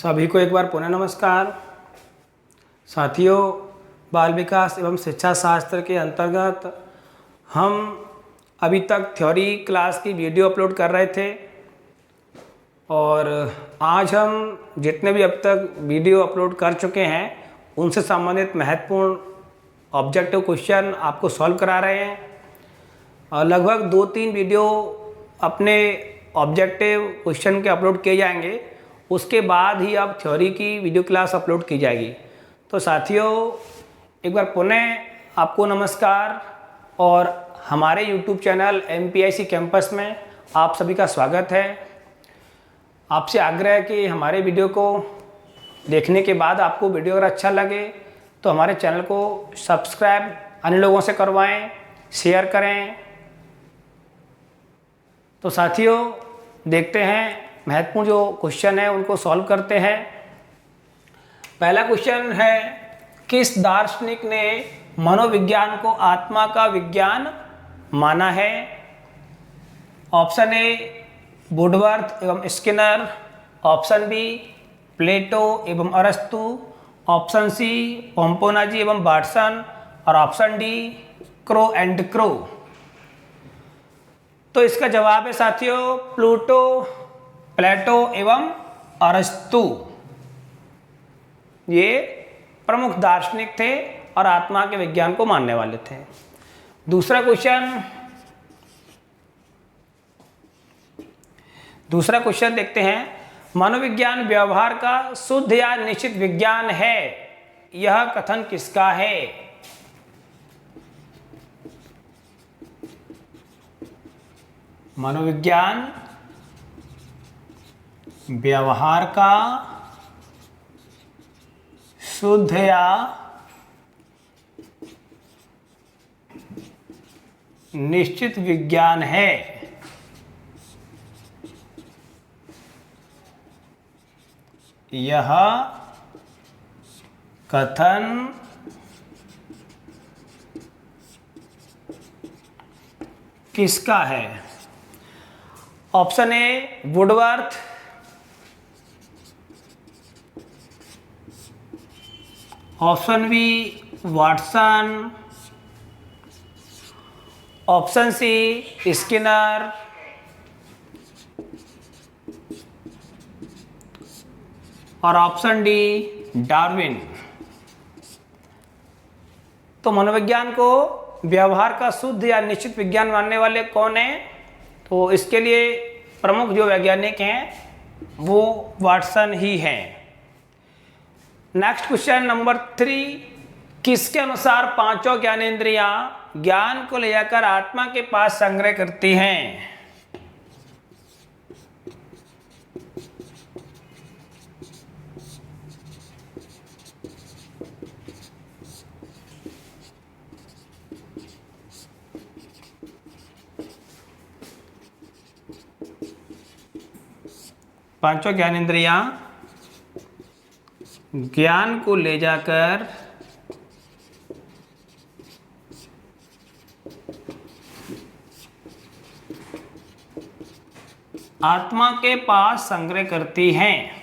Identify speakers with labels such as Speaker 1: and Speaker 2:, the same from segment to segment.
Speaker 1: सभी को एक बार पुनः नमस्कार। साथियों, बाल विकास एवं शिक्षा शास्त्र के अंतर्गत हम अभी तक थ्योरी क्लास की वीडियो अपलोड कर रहे थे और आज हम जितने भी अब तक वीडियो अपलोड कर चुके हैं उनसे संबंधित महत्वपूर्ण ऑब्जेक्टिव क्वेश्चन आपको सॉल्व करा रहे हैं। और लगभग 2-3 वीडियो अपने ऑब्जेक्टिव क्वेश्चन के अपलोड किए जाएंगे, उसके बाद ही अब थ्योरी की वीडियो क्लास अपलोड की जाएगी। तो साथियों, एक बार पुनः आपको नमस्कार और हमारे YouTube चैनल MPIC कैंपस में आप सभी का स्वागत है। आपसे आग्रह है कि हमारे वीडियो को देखने के बाद आपको वीडियो अगर अच्छा लगे तो हमारे चैनल को सब्सक्राइब अन्य लोगों से करवाएं, शेयर करें। तो साथियों, देखते हैं महत्वपूर्ण जो क्वेश्चन है उनको सॉल्व करते हैं। पहला क्वेश्चन है, किस दार्शनिक ने मनोविज्ञान को आत्मा का विज्ञान माना है? ऑप्शन ए वुडवर्थ एवं स्किनर, ऑप्शन बी प्लेटो एवं अरस्तु, ऑप्शन सी पोम्पोनाजी एवं वाटसन और option D Crow and crow. तो इसका जवाब है साथियों प्लेटो एवं अरस्तु। ये प्रमुख दार्शनिक थे और आत्मा के विज्ञान को मानने वाले थे। दूसरा क्वेश्चन देखते हैं। मनोविज्ञान व्यवहार का शुद्ध या निश्चित विज्ञान है, यह कथन किसका है? मनोविज्ञान व्यवहार का शुद्ध या निश्चित विज्ञान है, यह कथन किसका है? Option A Woodworth, option B Watson, option C Skinner, और ऑप्शन डी डार्विन। तो मनोविज्ञान को व्यवहार का शुद्ध या निश्चित विज्ञान मानने वाले कौन है? तो इसके लिए प्रमुख जो वैज्ञानिक हैं वो वाटसन ही हैं। नेक्स्ट क्वेश्चन नंबर 3, किसके अनुसार पांचों ज्ञानेंद्रियां ज्ञान को ले जाकर आत्मा के पास संग्रह करती हैं? पांचों ज्ञानेंद्रियां ज्ञान को ले जाकर आत्मा के पास संग्रह करती हैं।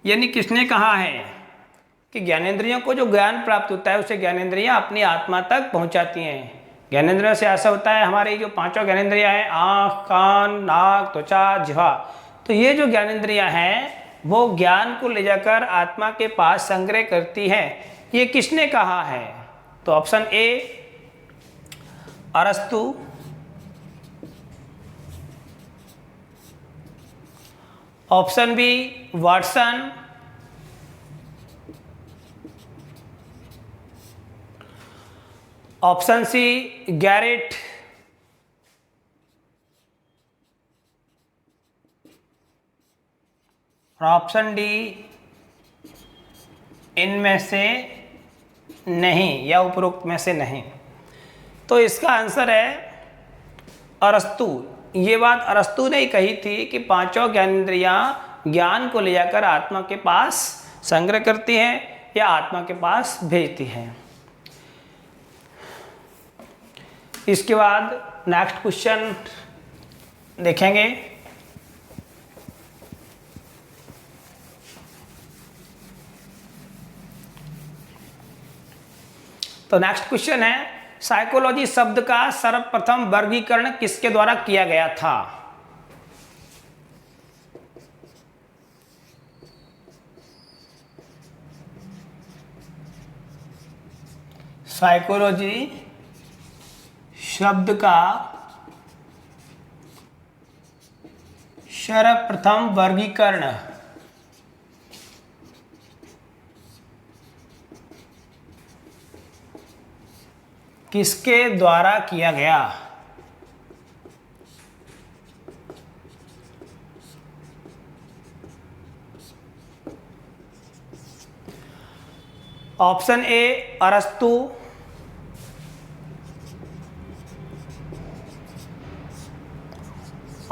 Speaker 1: यानी किसने कहा है कि ज्ञानेंद्रियों को जो ज्ञान प्राप्त होता है उसे ज्ञानेंद्रियां अपनी आत्मा तक पहुंचाती हैं। ज्ञानेंद्रियों से ऐसा होता है, हमारी जो पांचों ज्ञानेंद्रियां हैं, आँख, कान, नाक, त्वचा, जिह्वा, तो ये जो ज्ञानेंद्रियां हैं वो ज्ञान को ले जाकर आत्मा के पास संग्रह करती हैं। ये किसने कहा है? तो ऑप्शन ए अरस्तु, option B Watson, option C Garrett, और ऑप्शन डी इनमें से नहीं या उपरोक्त में से नहीं। तो इसका आंसर है अरस्तु। ये बात अरस्तु ने ही कही थी कि पांचों ज्ञानेंद्रियां ज्ञान को ले जाकर आत्मा के पास संग्रह करती हैं या आत्मा के पास भेजती हैं। इसके बाद नेक्स्ट क्वेश्चन देखेंगे। तो नेक्स्ट क्वेश्चन है, साइकोलॉजी शब्द का सर्वप्रथम वर्गीकरण किसके द्वारा किया गया था? साइकोलॉजी शब्द का सर्वप्रथम वर्गीकरण किसके द्वारा किया गया? ऑप्शन ए अरस्तु,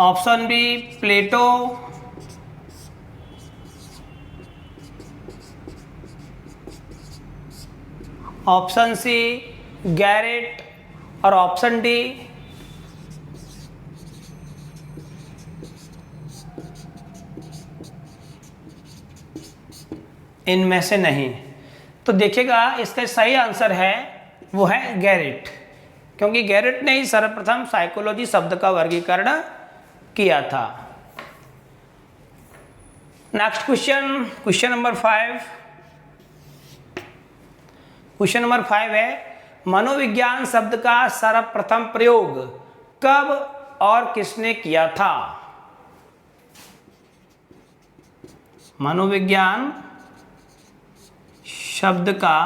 Speaker 1: option B Plato, option C Garrett और ऑप्शन डी इनमें से नहीं। तो देखिएगा इसका सही आंसर है वो है गैरेट, क्योंकि गैरेट ने ही सर्वप्रथम साइकोलॉजी शब्द का वर्गीकरण किया था। Next question, question number 5। Question number 5 है, मनोविज्ञान शब्द का सर्वप्रथम प्रयोग कब और किसने किया था? मनोविज्ञान शब्द का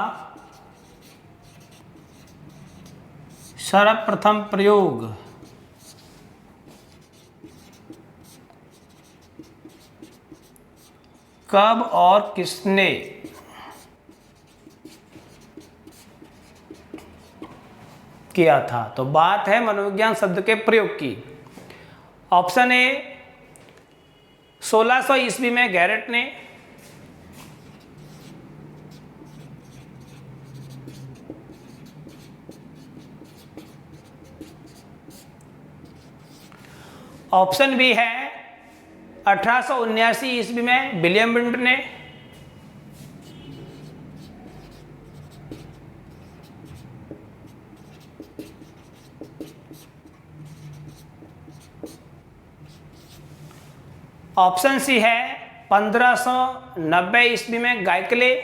Speaker 1: सर्वप्रथम प्रयोग कब और किसने किया था? तो बात है मनोविज्ञान शब्द के प्रयोग की। ऑप्शन ए 1600 ईस्वी में गैरेट ने, ऑप्शन बी है 1879 ईस्वी में विलियम विंटर ने, ऑप्शन सी है 1590 ईस्वी में गायकले,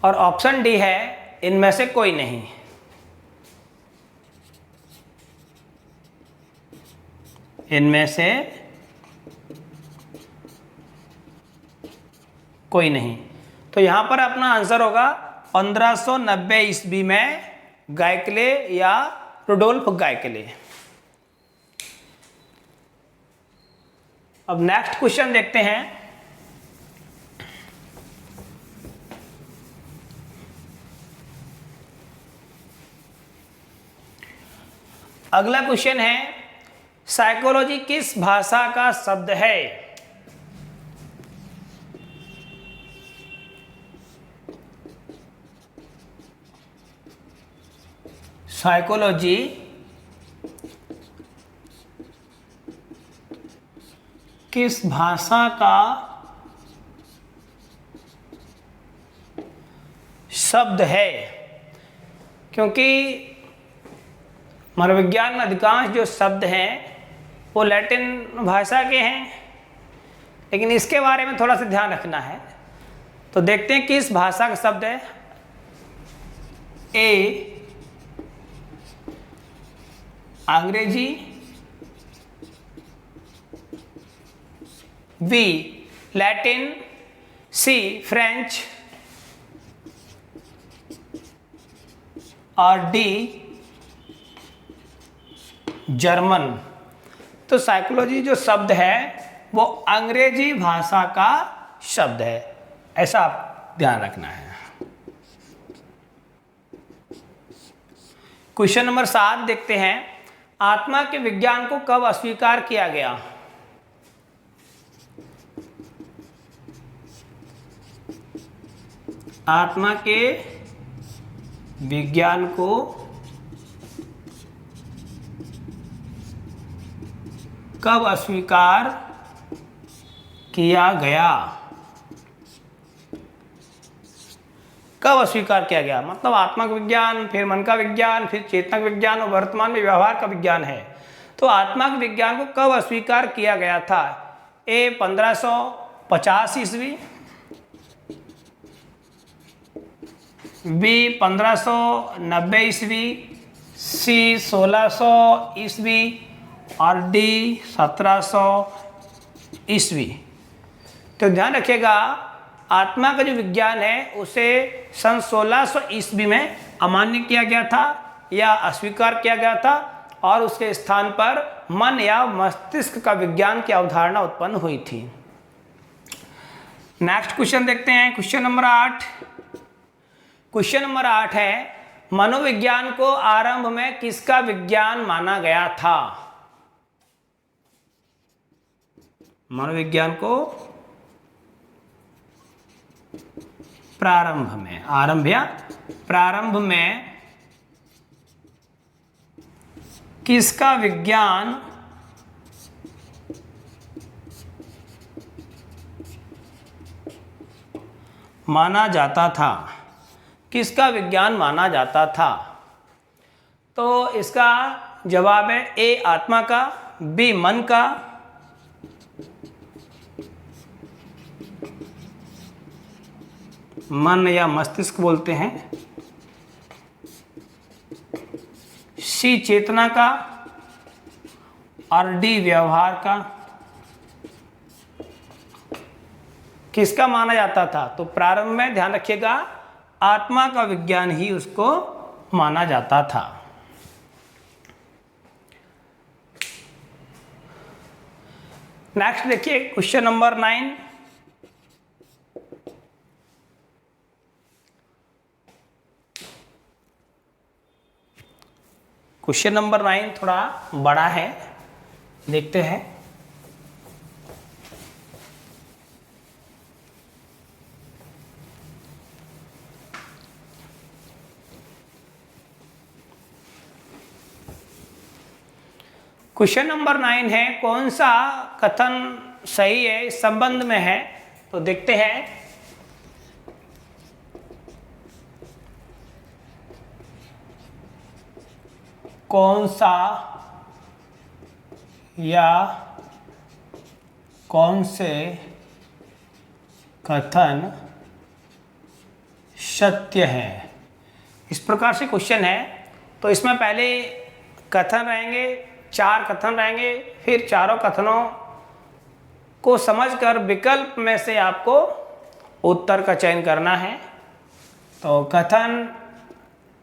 Speaker 1: और ऑप्शन डी है इनमें से कोई नहीं। इनमें से कोई नहीं। तो यहां पर अपना आंसर होगा 1590 ईस्वी में गायकले या रुडोल्फ गायकले। अब नेक्स्ट क्वेश्चन देखते हैं। अगला क्वेश्चन है, साइकोलॉजी किस भाषा का शब्द है? साइकोलॉजी किस भाषा का शब्द है? क्योंकि मनोविज्ञान में अधिकांश जो शब्द हैं वो लैटिन भाषा के हैं, लेकिन इसके बारे में थोड़ा सा ध्यान रखना है। तो देखते हैं किस भाषा का शब्द है। ए अंग्रेजी, बी लैटिन, सी फ्रेंच और डी जर्मन। तो साइकोलॉजी जो शब्द है वो अंग्रेजी भाषा का शब्द है, ऐसा आप ध्यान रखना है। क्वेश्चन नंबर 7 देखते हैं, आत्मा के विज्ञान को कब अस्वीकार किया गया? आत्मा के विज्ञान को कब अस्वीकार किया गया? कब अस्वीकार किया गया? मतलब आत्मा का विज्ञान, फिर मन का विज्ञान, फिर चेतना का विज्ञान और वर्तमान में व्यवहार का विज्ञान है। तो आत्मा के विज्ञान को कब अस्वीकार किया गया था? ए 1550 ईस्वी, बी 1590 ईस्वी, सी 1600 ईस्वी और डी 1700 ईस्वी। तो ध्यान रखिएगा, आत्मा का जो विज्ञान है उसे सन 1600 ईस्वी में अमान्य किया गया था या अस्वीकार किया गया था और उसके स्थान पर मन या मस्तिष्क का विज्ञान की अवधारणा उत्पन्न हुई थी। नेक्स्ट क्वेश्चन देखते हैं, क्वेश्चन नंबर 8। क्वेश्चन नंबर 8 है, मनोविज्ञान को आरंभ में किसका विज्ञान माना गया था? मनोविज्ञान को प्रारंभ में, आरंभ या प्रारंभ में किसका विज्ञान माना जाता था? किसका विज्ञान माना जाता था? तो इसका जवाब है ए आत्मा का, बी मन का, मन या मस्तिष्क बोलते हैं, सी चेतना का और डी व्यवहार का। किसका माना जाता था? तो प्रारंभ में ध्यान रखिएगा आत्मा का विज्ञान ही उसको माना जाता था। नेक्स्ट देखिए क्वेश्चन नंबर 9। क्वेश्चन नंबर 9 थोड़ा बड़ा है, देखते हैं। क्वेश्चन नंबर 9 है, कौन सा कथन सही है इस संबंध में है? तो देखते हैं। कौन सा या कौन से कथन सत्य है? इस प्रकार से क्वेश्चन है। तो इसमें पहले कथन रहेंगे, 4 कथन रहेंगे, फिर चारों कथनों को समझकर विकल्प में से आपको उत्तर का चयन करना है। तो कथन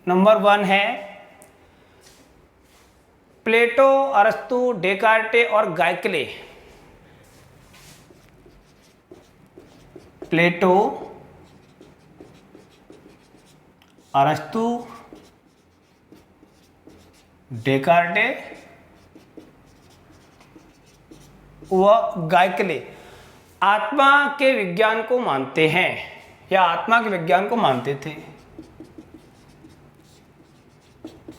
Speaker 1: नंबर 1 है, प्लेटो, अरस्तु, डेकार्टे और गाइकले। प्लेटो, अरस्तु, डेकार्टे व गाइकले आत्मा के विज्ञान को मानते हैं या आत्मा के विज्ञान को मानते थे।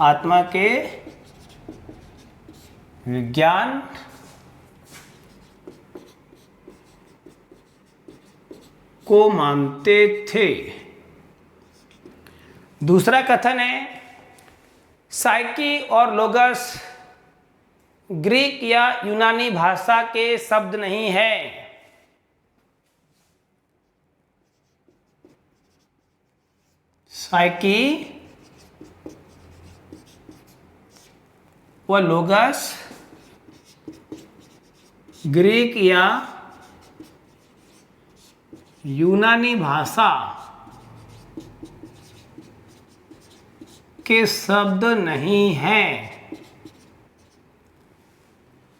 Speaker 1: आत्मा के विज्ञान को मानते थे। दूसरा कथन है, साइकी और लोगस ग्रीक या यूनानी भाषा के शब्द नहीं है। साइकी व लोगस ग्रीक या यूनानी भाषा के शब्द नहीं हैं।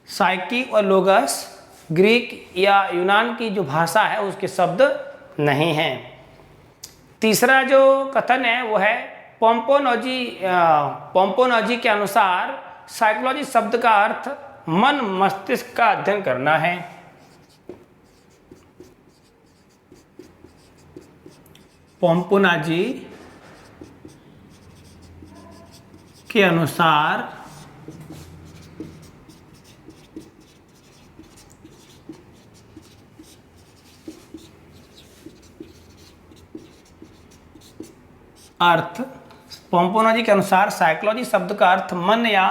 Speaker 1: साइकी और लोगस ग्रीक या यूनान की जो भाषा है उसके शब्द नहीं हैं। तीसरा जो कथन है वो है पोम्पोनोजी के अनुसार साइकोलॉजी शब्द का अर्थ मन मस्तिष्क का अध्ययन करना है। पोम्पोनोजी के अनुसार अर्थ, पोम्पोनोजी के अनुसार साइकोलॉजी शब्द का अर्थ मन या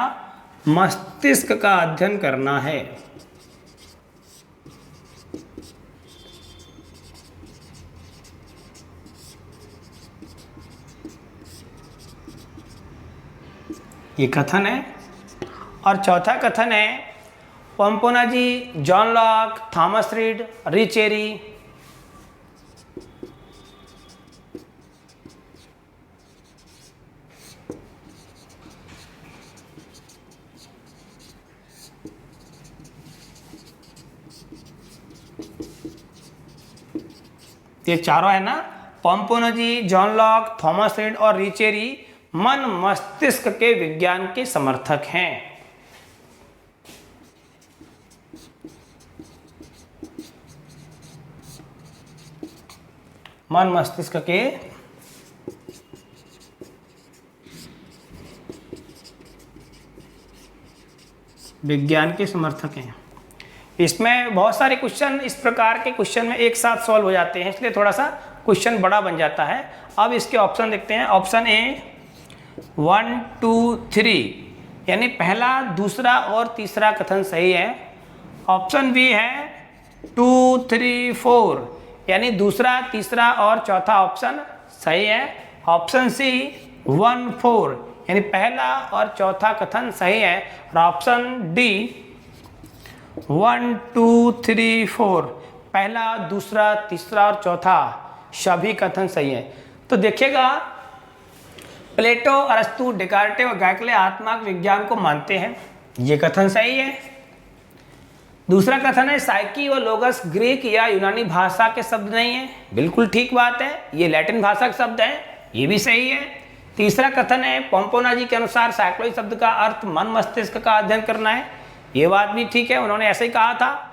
Speaker 1: मस्तिष्क का अध्ययन करना है। ये कथन है। और चौथा कथन है पोम्पोनोजी, जॉन लॉक, थॉमस रीड, रिचेरी। ये चारों है ना, पोम्पोनोजी, जॉन लॉक, थॉमस रीड और रिचेरी मन मस्तिष्क के विज्ञान के समर्थक हैं। मन मस्तिष्क के विज्ञान के समर्थक हैं। इसमें बहुत सारे क्वेश्चन इस प्रकार के क्वेश्चन में एक साथ सॉल्व हो जाते हैं, इसलिए थोड़ा सा क्वेश्चन बड़ा बन जाता है। अब इसके ऑप्शन देखते हैं। ऑप्शन ए 1, 2, 3 यानी पहला, दूसरा और तीसरा कथन सही है। ऑप्शन बी है 2, 3, 4 यानी दूसरा, तीसरा और चौथा ऑप्शन सही है। ऑप्शन सी 1, 4 यानी पहला और चौथा कथन सही है। और ऑप्शन डी 1, 2, 3, 4 पहला, दूसरा, तीसरा और चौथा सभी कथन सही है। तो देखिएगा, प्लेटो, अरस्तु, डेकार्टे और गैकले आत्मा के विज्ञान को मानते हैं, ये कथन सही है। दूसरा कथन है साइकी और लोगस ग्रीक या यूनानी भाषा के शब्द नहीं है, बिल्कुल ठीक बात है, ये लैटिन भाषा के शब्द है, ये भी सही है। तीसरा कथन है पोम्पोनोजी के अनुसार साइकोलॉजी शब्द का अर्थ मन मस्तिष्क का अध्ययन करना है, ये बात भी ठीक है, उन्होंने ऐसे ही कहा था।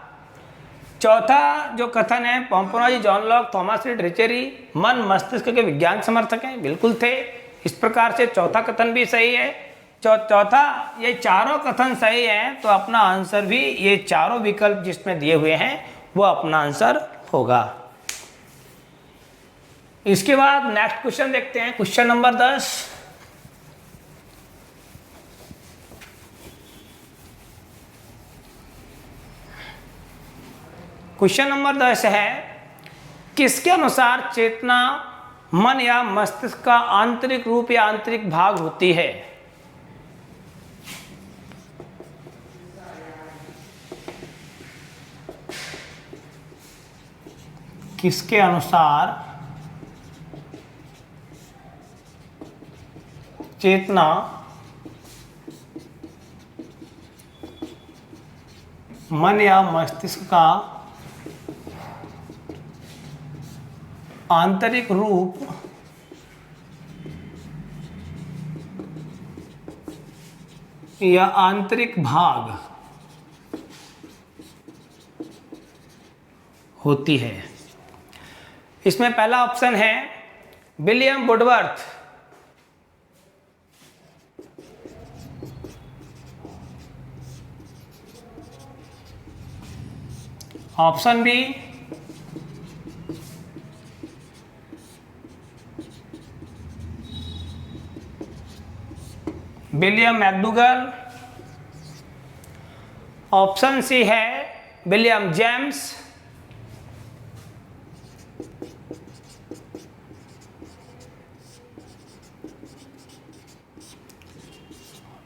Speaker 1: चौथा जो कथन है पोम्पोनोजी, जॉन लॉक, थॉमस रीड, रिचेरी मन मस्तिष्क के विज्ञान समर्थक हैं, बिल्कुल थे। इस प्रकार से चौथा कथन भी सही है। चौथा, ये चारों कथन सही हैं, तो अपना आंसर भी ये चारों विकल्प जिसमें दिए हुए हैं वो अपना आंसर होगा। इसके बाद नेक्स्ट क्वेश्चन देखते हैं, क्वेश्चन नंबर 10। क्वेश्चन नंबर 10 है, किसके अनुसार चेतना मन या मस्तिष्क का आंतरिक रूप या आंतरिक भाग होती है? किसके अनुसार चेतना मन या मस्तिष्क का आंतरिक रूप या आंतरिक भाग होती है? इसमें पहला ऑप्शन है William Woodworth, option B William McDougall, option C है विलियम जेम्स,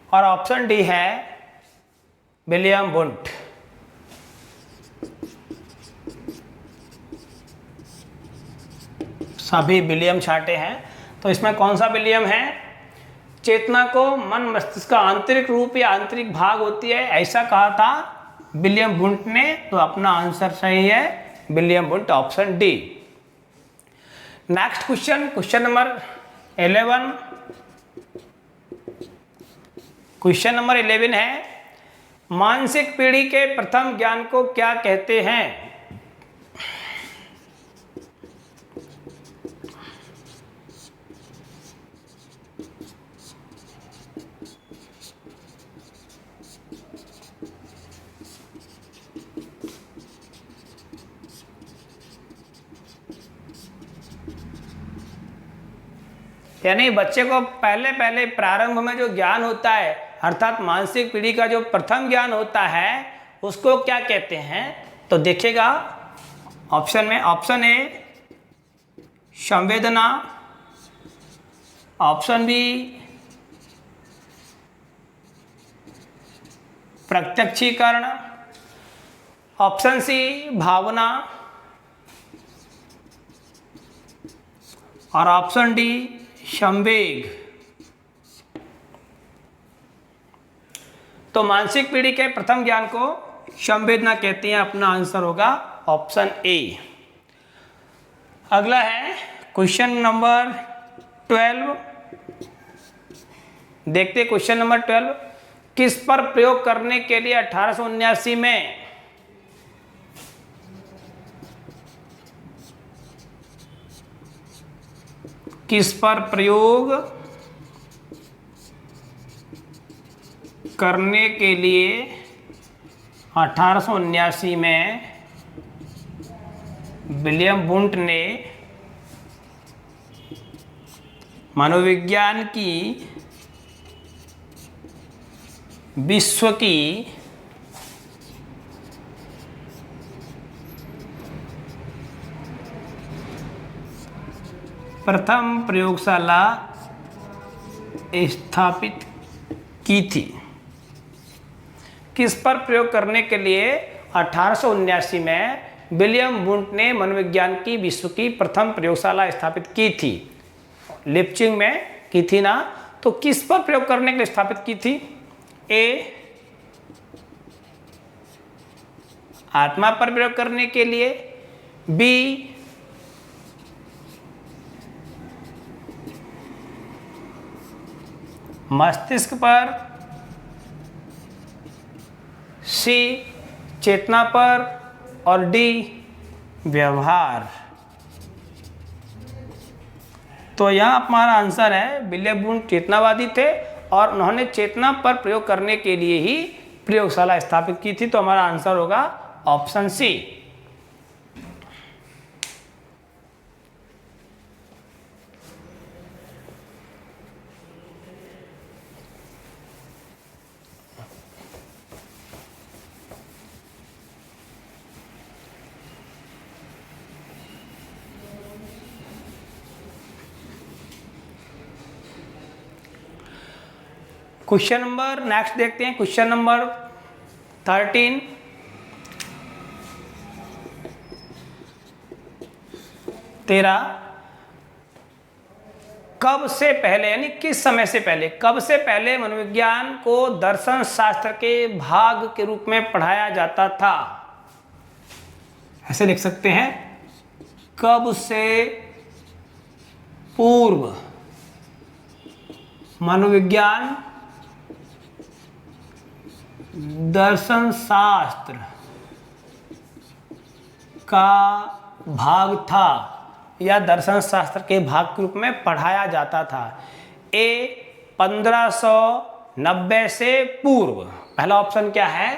Speaker 1: और ऑप्शन डी है विलियम वुंट। सभी विलियम छाटे हैं, तो इसमें कौन सा विलियम है? चेतना को मन मस्तिष्क का आंतरिक रूप या आंतरिक भाग होती है, ऐसा कहा था विलियम वुंट ने, तो अपना आंसर सही है William won't, option D. Next question, question number 11। Question number 11 है, मानसिक पीढ़ी के प्रथम ज्ञान को क्या कहते हैं? यानी बच्चे को पहले पहले प्रारंभ में जो ज्ञान होता है अर्थात मानसिक पीढ़ी का जो प्रथम ज्ञान होता है उसको क्या कहते हैं? तो देखिएगा ऑप्शन में, ऑप्शन ए संवेदना, ऑप्शन बी प्रत्यक्षीकरण, ऑप्शन सी भावना और ऑप्शन डी संवेग। तो मानसिक पीढ़ी के प्रथम ज्ञान को संवेदना कहते हैं। अपना आंसर होगा ऑप्शन ए। अगला है क्वेश्चन नंबर 12। देखते क्वेश्चन नंबर 12 किस पर प्रयोग करने के लिए 1879 में किस पर प्रयोग करने के लिए 1879 में विलियम वुंट ने मनोविज्ञान की विश्व की प्रथम प्रयोगशाला स्थापित की थी? किस पर प्रयोग करने के लिए 1879 में विलियम वुंट ने मनोविज्ञान की विश्व की प्रथम प्रयोगशाला स्थापित की थी? लिप्चिंग में की थी ना, तो किस पर प्रयोग करने के लिए स्थापित की थी? ए आत्मा पर प्रयोग करने के लिए, बी मस्तिष्क पर, सी चेतना पर और डी व्यवहार। तो यहाँ हमारा आंसर है विलियम वुंट चेतनावादी थे और उन्होंने चेतना पर प्रयोग करने के लिए ही प्रयोगशाला स्थापित की थी। तो हमारा आंसर होगा option C. Question number next देखते हैं, क्वेश्चन नंबर 13। कब से पहले यानी किस समय से पहले, कब से पहले मनोविज्ञान को दर्शन शास्त्र के भाग के रूप में पढ़ाया जाता था? ऐसे लिख सकते हैं, कब से पूर्व मनोविज्ञान दर्शन शास्त्र का भाग था या दर्शन शास्त्र के भाग के रूप में पढ़ाया जाता था? ए 1590 से पूर्व, पहला ऑप्शन क्या है?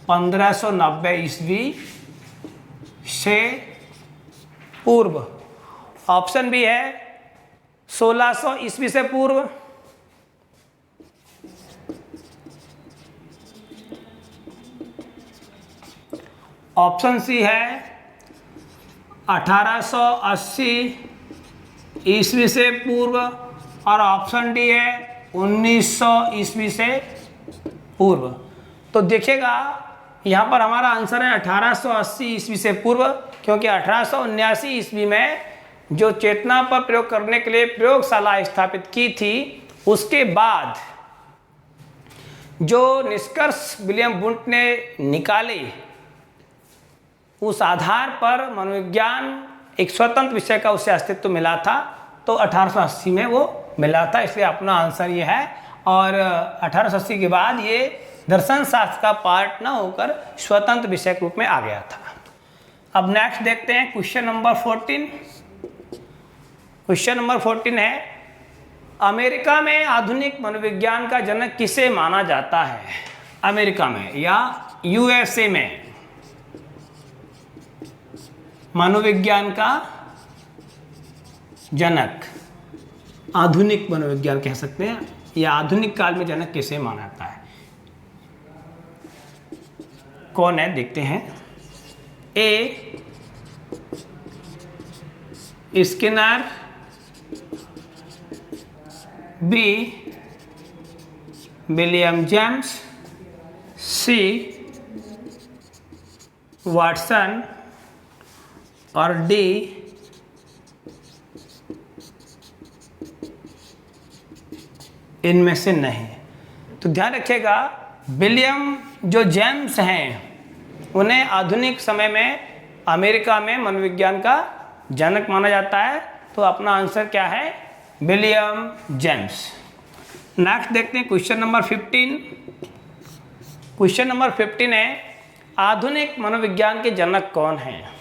Speaker 1: 1590 ईस्वी से पूर्व। ऑप्शन बी है 1600 ईस्वी से पूर्व। ऑप्शन सी है 1880 ईस्वी से पूर्व और ऑप्शन डी है 1900 ईस्वी से पूर्व। तो देखिएगा यहाँ पर हमारा आंसर है 1880 ईस्वी से पूर्व, क्योंकि 1879 ईस्वी में जो चेतना पर प्रयोग करने के लिए प्रयोगशाला स्थापित की थी, उसके बाद जो निष्कर्ष विलियम वुंट ने निकाले उस आधार पर मनोविज्ञान एक स्वतंत्र विषय का उसे अस्तित्व मिला था। तो 1880 में वो मिला था, इसलिए अपना आंसर ये है। और 1880 के बाद ये दर्शन शास्त्र का पार्ट ना होकर स्वतंत्र विषय के रूप में आ गया था। अब नेक्स्ट देखते हैं क्वेश्चन नंबर 14। क्वेश्चन नंबर 14 है, अमेरिका में आधुनिक मनोविज्ञान का जनक किसे माना जाता है? अमेरिका में या यूएसए में मनोविज्ञान का जनक, आधुनिक मनोविज्ञान कह सकते हैं, या आधुनिक काल में जनक किसे माना जाता है? कौन है देखते हैं। ए स्किनर, बी विलियम जेम्स, सी वाटसन और डी इनमें से नहीं। तो ध्यान रखिएगा, विलियम जो जेम्स हैं उन्हें आधुनिक समय में अमेरिका में मनोविज्ञान का जनक माना जाता है। तो अपना आंसर क्या है? William James. नेक्स्ट देखते हैं क्वेश्चन नंबर 15। क्वेश्चन नंबर 15 है, आधुनिक मनोविज्ञान के जनक कौन हैं?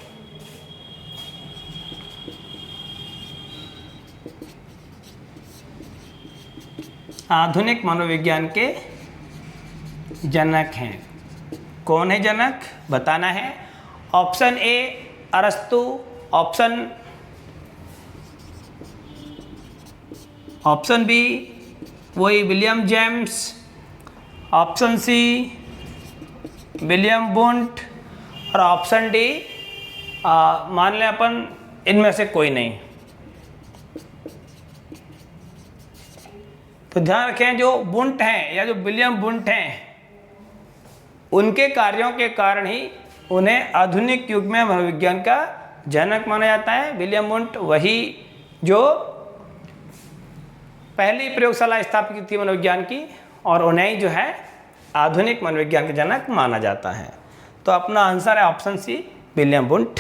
Speaker 1: आधुनिक मनोविज्ञान के जनक हैं। कौन है जनक? बताना है। ऑप्शन ए अरस्तु, ऑप्शन बी वही William James, option C William Wundt और ऑप्शन डी मान लें अपन इनमें से कोई नहीं। तो ध्यान रखें, जो वुंट हैं या जो विलियम वुंट हैं उनके कार्यों के कारण ही उन्हें आधुनिक युग में मनोविज्ञान का जनक माना जाता है। विलियम वुंट वही जो पहली प्रयोगशाला स्थापित की थी मनोविज्ञान की, और उन्हें ही जो है आधुनिक मनोविज्ञान के जनक माना जाता है। तो अपना आंसर है option C William Wundt.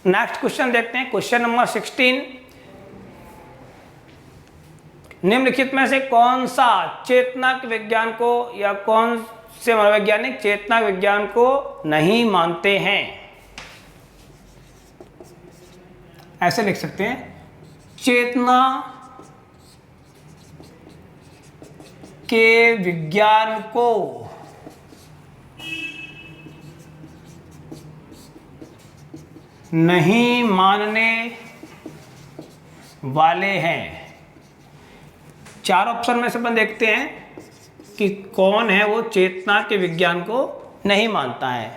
Speaker 1: Next question देखते हैं, क्वेश्चन नंबर 16। निम्नलिखित में से कौन सा चेतनाक विज्ञान को या कौन से मनोवैज्ञानिक चेतना विज्ञान को नहीं मानते हैं? ऐसे लिख सकते हैं, चेतना के विज्ञान को नहीं मानने वाले हैं। चार ऑप्शन में से अपन देखते हैं कि कौन है वो चेतना के विज्ञान को नहीं मानता है।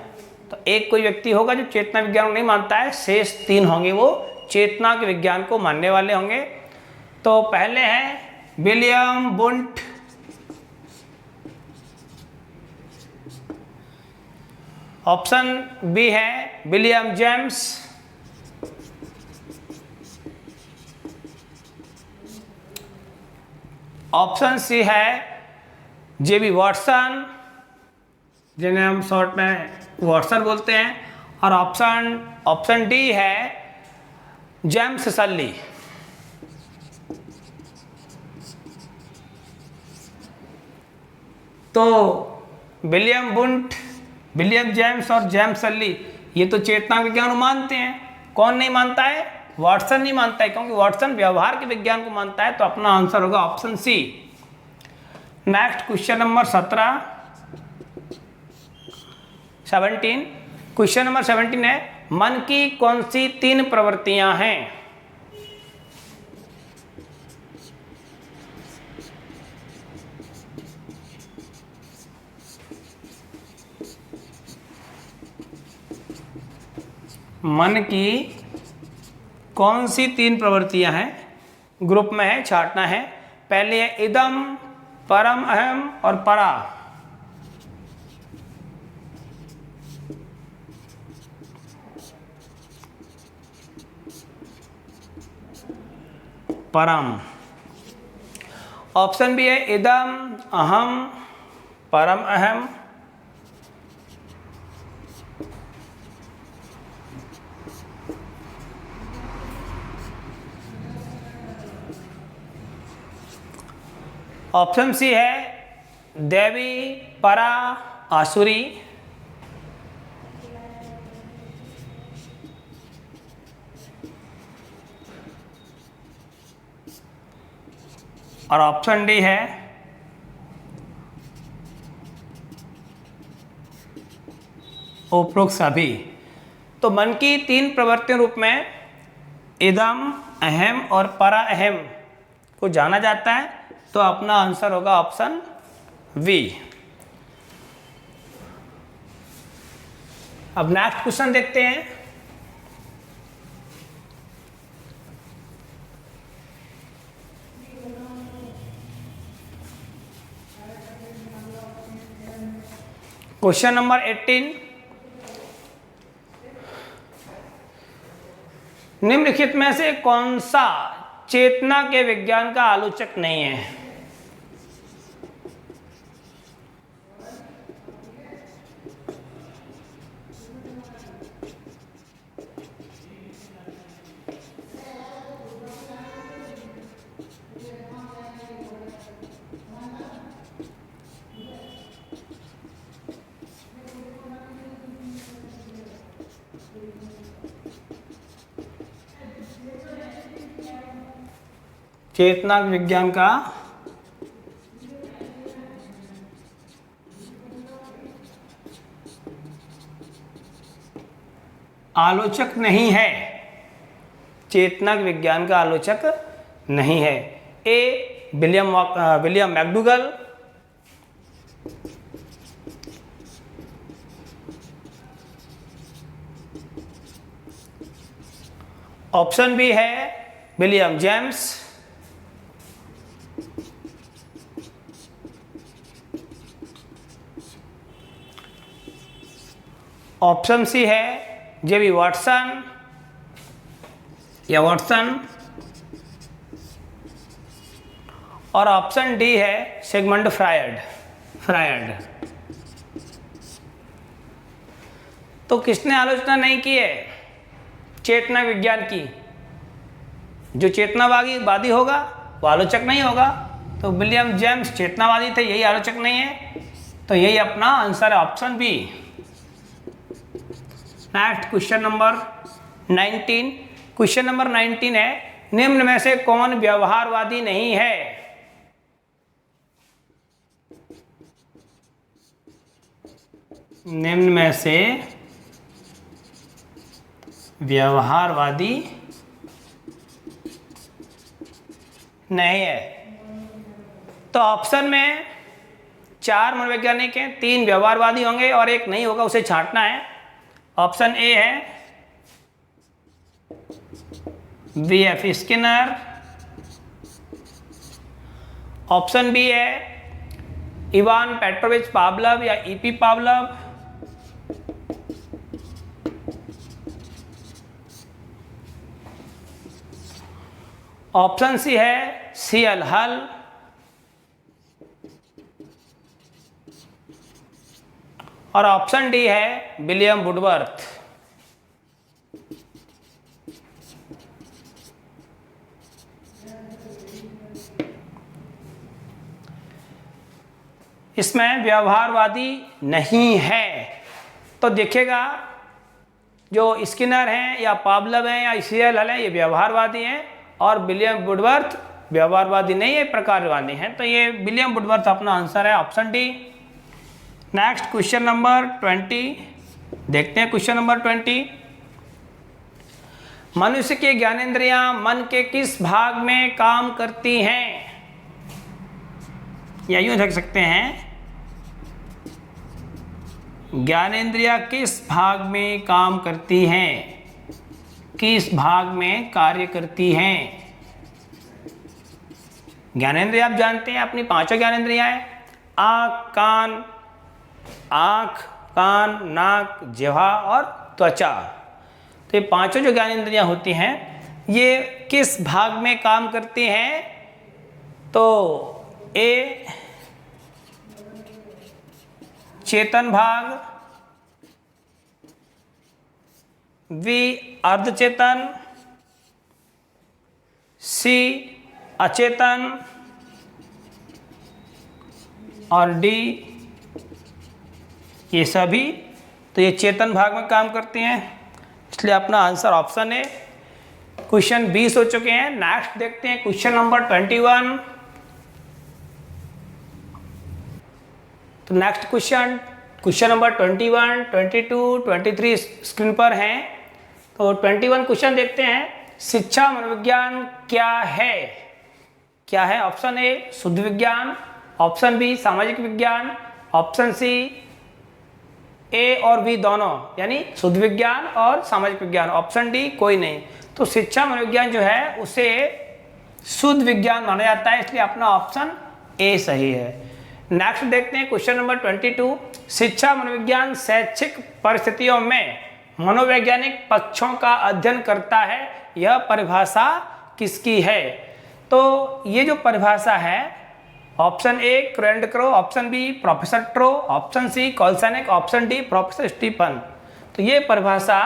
Speaker 1: तो एक कोई व्यक्ति होगा जो चेतना विज्ञान को नहीं मानता है, शेष तीन होंगे वो चेतना के विज्ञान को मानने वाले होंगे। तो पहले हैं विलियम वुंट, ऑप्शन बी है विलियम जेम्स, ऑप्शन सी है जेबी वाटसन, जिन्हें हम शॉर्ट में वाटसन बोलते हैं, और ऑप्शन डी है जेम्स सल्ली। तो विलियम वुंट, विलियम जेम्स और जेम्स सल्ली ये तो चेतना विज्ञान को मानते हैं। कौन नहीं मानता है? वाटसन नहीं मानता है, क्योंकि वाटसन व्यवहार के विज्ञान को मानता है। तो अपना आंसर होगा option C. Next question number 17। Question number 17 है, मन की कौन सी तीन प्रवृत्तियां हैं? मन की कौन सी तीन प्रवृत्तियां हैं? ग्रुप में है, छांटना है। पहले है इदम, परम अहम और परा। परम। ऑप्शन बी है इदम, अहम, परम अहम। ऑप्शन सी है देवी, परा, आसुरी। और ऑप्शन डी है उपरोक्त सभी। तो मन की 3 प्रवृत्तियों रूप में इदम, अहम और परा अहम को जाना जाता है। तो अपना आंसर होगा ऑप्शन वी। अब नेक्स्ट क्वेश्चन देखते हैं। क्वेश्चन नंबर 18, निम्नलिखित में से कौन सा चेतना के विज्ञान का आलोचक नहीं है? चेतना विज्ञान का आलोचक नहीं है। चेतना विज्ञान का आलोचक नहीं है। A William McDougall, option B है विलियम जेम्स, ऑप्शन सी है जेबी वाटसन या वाटसन, और ऑप्शन डी है सिगमंड फ्रायड। तो किसने आलोचना नहीं की है चेतना विज्ञान की? जो चेतनावादी होगा वो आलोचक नहीं होगा। तो विलियम जेम्स चेतनावादी थे, यही आलोचक नहीं है। तो यही अपना आंसर है, option B. Next question number 19। Question number 19 है, निम्न में से कौन व्यवहारवादी नहीं है? निम्न में से व्यवहारवादी नहीं है। तो ऑप्शन में 4 मनोवैज्ञानिक हैं, 3 व्यवहारवादी होंगे और 1 नहीं होगा, उसे छांटना है। ऑप्शन ए है V.F. स्किनर, ऑप्शन बी है इवान पेट्रोविच पावलव या E.P. पावलव, ऑप्शन सी है C.L. हल, और ऑप्शन डी है विलियम वुडवर्थ। इसमें व्यवहारवादी नहीं है। तो देखिएगा, जो स्किनर हैं या पावलव हैं या C.L. हल हैं, ये व्यवहारवादी हैं, और विलियम वुडवर्थ व्यवहारवादी नहीं है, प्रकारवादी हैं। तो ये विलियम वुडवर्थ अपना आंसर है, option D. Next question number 20 देखते हैं। क्वेश्चन नंबर 20, मनुष्य के ज्ञानेंद्रियां मन के किस भाग में काम करती हैं? या यूं देख सकते हैं, ज्ञानेंद्रियां किस भाग में काम करती हैं, किस भाग में कार्य करती हैं? ज्ञानेंद्रिय आप जानते हैं अपनी 5 ज्ञानेंद्रियां हैं, आँख, कान, नाक, जिह्वा और त्वचा। तो ये 5 जो ज्ञानेंद्रियां होती हैं, ये किस भाग में काम करती हैं? तो ए चेतन भाग, बी अर्धचेतन, सी अचेतन और डी ये सभी। तो ये चेतन भाग में काम करती हैं, इसलिए अपना आंसर ऑप्शन है। क्वेश्चन 20 हो चुके हैं। नेक्स्ट देखते हैं क्वेश्चन नंबर 21। तो next question, question number 21, 22, 23 screen पर हैं। तो 21 क्वेश्चन देखते हैं। शिक्षा मनोविज्ञान क्या है? क्या है? ऑप्शन ए शुद्ध विज्ञान, ऑप्शन बी सामाजिक विज्ञान, ऑप्शन सी ए और बी दोनों यानी शुद्ध विज्ञान और सामाजिक विज्ञान, ऑप्शन डी कोई नहीं। तो शिक्षा मनोविज्ञान जो है उसे शुद्ध विज्ञान माना जाता है, इसलिए अपना ऑप्शन ए सही है। नेक्स्ट देखते हैं क्वेश्चन नंबर 22। शिक्षा मनोविज्ञान शैक्षिक परिस्थितियों में मनोवैज्ञानिक पक्षों का अध्ययन करता है, यह परिभाषा किसकी है? तो ये जो परिभाषा है, option A Crow and Crow, option B professor Trow, option C Kolesnik, option D professor Stephen. तो ये परिभाषा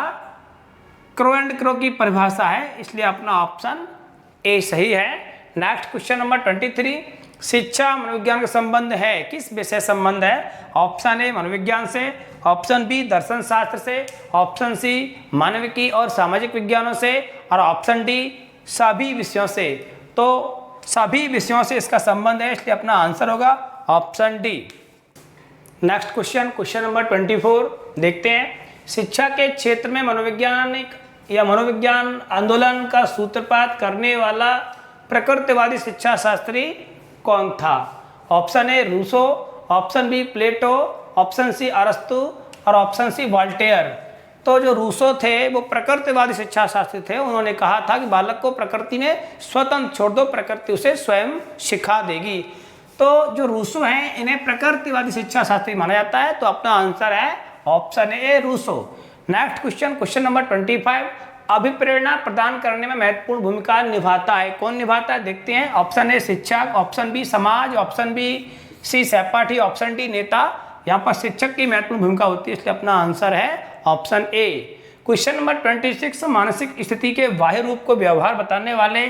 Speaker 1: क्रो एंड क्रो की परिभाषा है, इसलिए अपना ऑप्शन ए सही है। Next question number 23। शिक्षा मनोविज्ञान का संबंध है, किस विषय संबंध है? ऑप्शन ए मनोविज्ञान से, ऑप्शन बी दर्शन शास्त्र से, ऑप्शन सी मानविकी और सामाजिक विज्ञानों से, और ऑप्शन डी सभी विषयों से। तो सभी विषयों से इसका संबंध है, इसलिए अपना आंसर होगा option D. Next question, question number 24 देखते हैं। शिक्षा के क्षेत्र में मनोवैज्ञानिक या मनोविज्ञान आंदोलन का सूत्रपात करने वाला प्रकृतिवादी शिक्षा शास्त्री कौन था? Option A Rousseau, option B Plato, option C अरस्तु और ऑप्शन सी वॉल्टेयर। तो जो रूसो थे वो प्रकृतिवादी शिक्षा शास्त्री थे। उन्होंने कहा था कि बालक को प्रकृति में स्वतंत्र छोड़ दो, प्रकृति उसे स्वयं सिखा देगी। तो जो रूसो हैं इन्हें प्रकृतिवादी शिक्षा शास्त्री माना जाता है, तो अपना आंसर है option A Rousseau. Next question, question number 25। अभिप्रेरणा प्रदान करने में महत्वपूर्ण भूमिका निभाता है, कौन निभाता है? देखते हैं। ऑप्शन ए शिक्षक, ऑप्शन बी समाज, ऑप्शन बी सी सहपाठी, ऑप्शन डी नेता। यहाँ पर शिक्षक की महत्वपूर्ण भूमिका होती है, इसलिए अपना आंसर है ऑप्शन ए। Question number 26। मानसिक स्थिति के बाह्य रूप को व्यवहार बताने वाले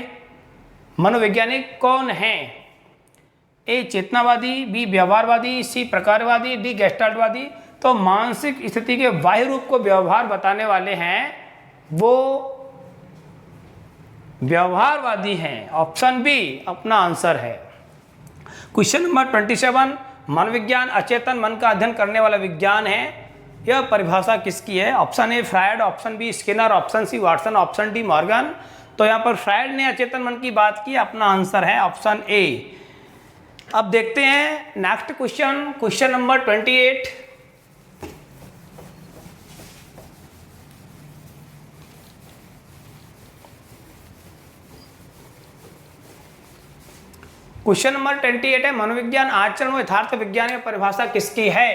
Speaker 1: मनोवैज्ञानिक कौन हैं? ए चेतनावादी, बी व्यवहारवादी, सी प्रकारवादी, डी गेस्टाल्टवादी। तो मानसिक स्थिति के बाह्य रूप को व्यवहार बताने वाले हैं वो व्यवहारवादी हैं, ऑप्शन बी अपना आंसर है। Question number 27। मनोविज्ञान अचेतन मन का अध्ययन करने वाला विज्ञान है, यह परिभाषा किसकी है? Option A Freud, option B Skinner, option C Watson, option D Morgan. तो यहाँ पर फ्रायड ने अचेतन मन की बात की, अपना आंसर है ऑप्शन ए। अब देखते हैं next question, question number 28। Question number 28 है। मनोविज्ञान आचरण व यथार्थ विज्ञान की परिभाषा किसकी है?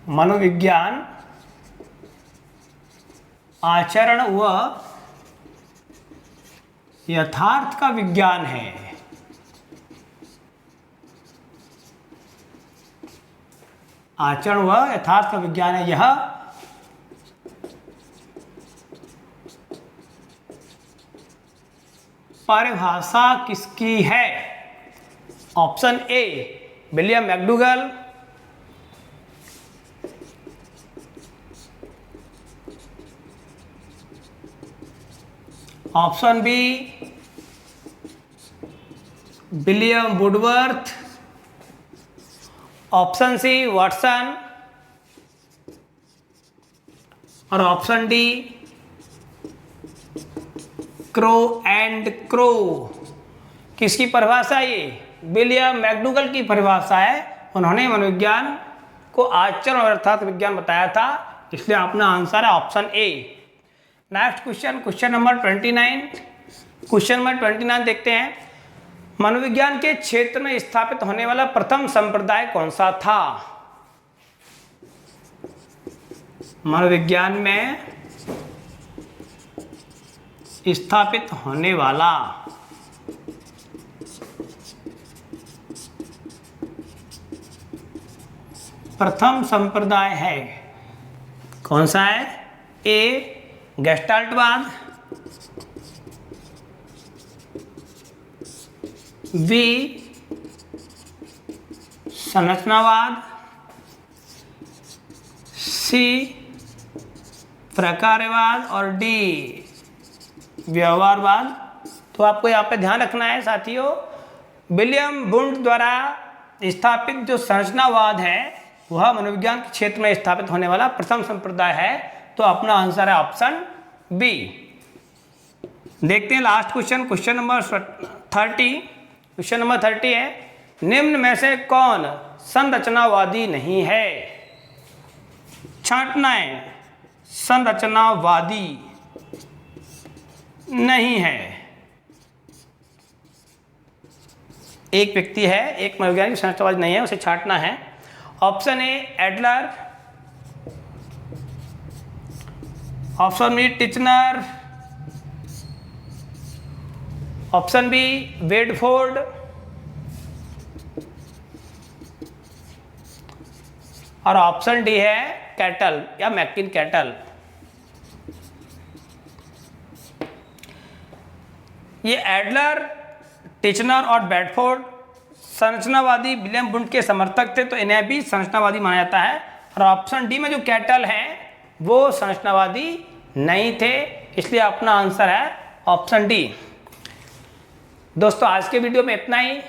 Speaker 1: मनोविज्ञान आचरण व यथार्थ का विज्ञान है। आचरण व यथार्थ का विज्ञान है, यह परिभाषा किसकी है? Option A William McDougall, option B William Woodworth, option C Watson और option D Crow and Crow. किसकी परिभाषा? ये विलियम मैकडूगल की परिभाषा है। उन्होंने मनोविज्ञान को आचरण और यथार्थ विज्ञान बताया था, इसलिए अपना आंसर है ऑप्शन ए। Next question, question number 29। Question number 29 देखते हैं। मनोविज्ञान के क्षेत्र में स्थापित होने वाला प्रथम संप्रदाय कौन सा था? मनोविज्ञान में स्थापित होने वाला प्रथम संप्रदाय है, कौन सा है? ए गेस्टाल्टवाद, बी संरचनावाद, सी प्रकारवाद और डी व्यवहारवाद। तो आपको यहाँ पे ध्यान रखना है साथियों, विलियम वुंड द्वारा स्थापित जो संरचनावाद है वह मनोविज्ञान के क्षेत्र में स्थापित होने वाला प्रथम संप्रदाय है। तो अपना आंसर है ऑप्शन बी। देखते हैं last question, question number 30। Question number 30 है, निम्न में से कौन संरचनावादी नहीं है? छांटना है, संरचनावादी नहीं है। एक व्यक्ति है, एक मनोवैज्ञानिक संरचनावादी नहीं है, उसे छांटना है। Option A Adler, option B Titchener, option B Bedford, और ऑप्शन डी है कैटल या मैकिन कैटल। ये एडलर, टिचनर और बेडफोर्ड संरचनावादी विलियम वुंड के समर्थक थे, तो इन्हें भी संरचनावादी माना जाता है। और ऑप्शन डी में जो कैटल हैं वो संरचनावादी नहीं थे, इसलिए अपना आंसर है ऑप्शन डी। दोस्तों आज के वीडियो में इतना ही।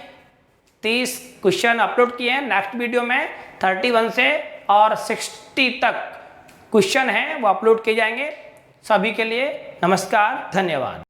Speaker 1: 30 क्वेश्चन अपलोड किए हैं। नेक्स्ट वीडियो में 31 से और 60 तक क्वेश्चन हैं वो अपलोड किए जाएंगे। सभी के लिए नमस्कार, धन्यवाद।